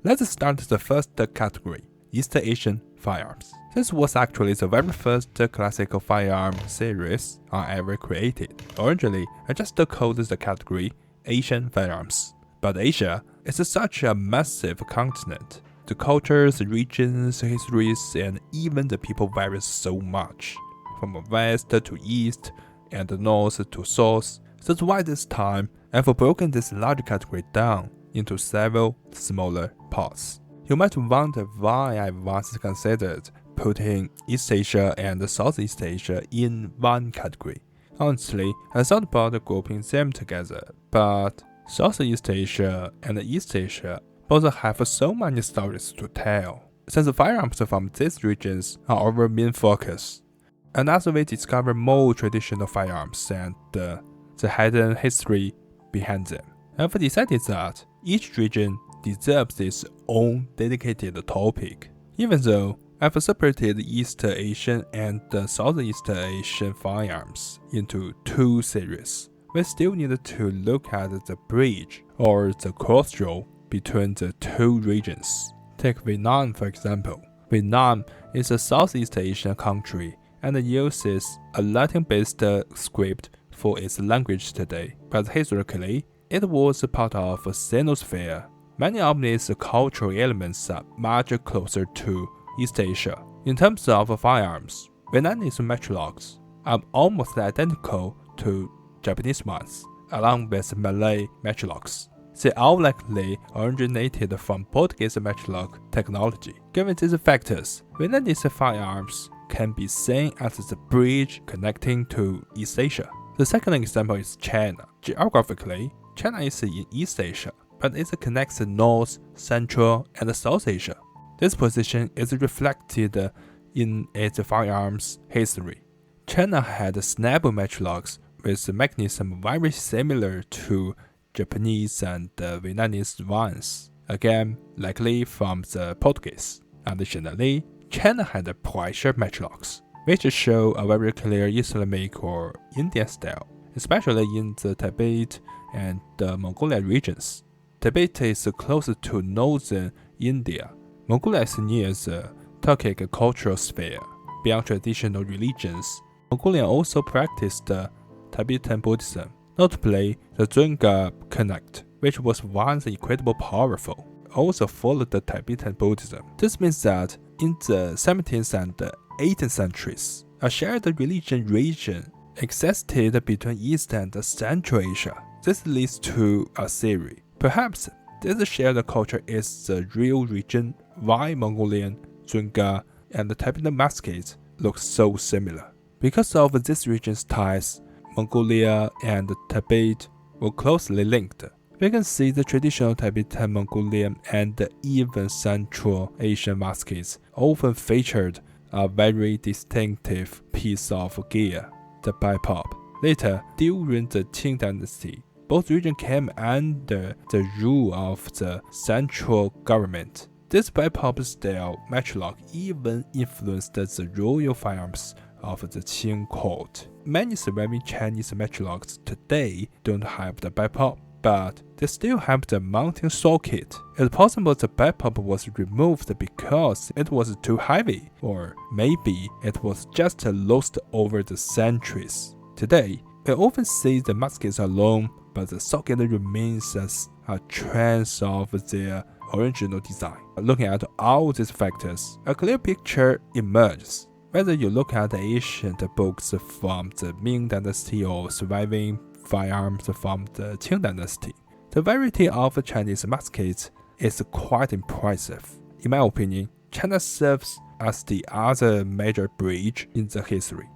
Let's start the first category, East Asian firearms. This was actually the very first classical firearm series I ever created. Originally, I just called the category Asian firearms. But Asia is such a massive continent. The cultures, regions, histories, and even the people vary so much, from west to east and north to south. That's why this time I've broken this large category down into several smaller parts. You might wonder why I once considered putting East Asia and Southeast Asia in one category. Honestly, I thought about grouping them together, but Southeast Asia and East Asia both have so many stories to tell, since the firearms from these regions are our main focus. And as we discover more traditional firearms and the hidden history behind them, I've decided that each region deserves its own dedicated topic. Even though I've separated East Asian and Southeast Asian firearms into two series, we still need to look at the bridge or the crossroad between the two regions. Take Vietnam for example. Vietnam is a Southeast Asian country and uses a Latin-based script for its language today, but historically, it was part of a Sinosphere. Many of these cultural elements are much closer to East Asia. In terms of firearms, Vietnamese matchlocks are almost identical to Japanese ones, along with Malay matchlocks. They all likely originated from Portuguese matchlock technology. Given these factors, Vietnamese firearms can be seen as the bridge connecting to East Asia. The second example is China. Geographically, China is in East Asia, but it connects North, Central, and South Asia. This position is reflected in its firearms history. China had snap matchlocks with mechanism very similar to Japanese and Vietnamese ones, again likely from the Portuguese. Additionally, China had pressure matchlocks, which show a very clear Islamic or Indian style, especially in the Tibet and the Mongolia regions. Tibet is close to northern India. Mongolia is near the Turkic cultural sphere. Beyond traditional religions, Mongolians also practiced Tibetan Buddhism, notably the Dzunga Connect, which was once incredibly powerful, also followed the Tibetan Buddhism. This means that in the 17th and 18th centuries, a shared religion region existed between East and Central Asia. This leads to a theory. Perhaps this shared culture is the real reason why Mongolian, Dzunga, and Tibetan muskets look so similar. Because of this region's ties, Mongolia and Tibet were closely linked. We can see the traditional Tibetan, Mongolian, and even Central Asian muskets often featured a very distinctive piece of gear, the bipop. Later, during the Qing dynasty, both regions came under the rule of the central government. This bipop style matchlock even influenced the royal firearms of the Qing court. Many surviving Chinese matchlocks today don't have the bipop, but they still have the mounting socket. It's possible the bipop was removed because it was too heavy, or maybe it was just lost over the centuries. Today, we often see the muskets alone, but the socket remains as a trace of their original design. Looking at all these factors, a clear picture emerges. Whether you look at ancient books from the Ming Dynasty or surviving firearms from the Qing Dynasty, the variety of Chinese muskets is quite impressive. In my opinion, China serves as the other major bridge in the history.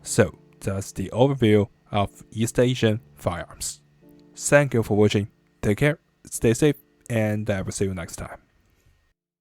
So, that's the overview of East Asian firearms. Thank you for watching. Take care, stay safe, and I will see you next time.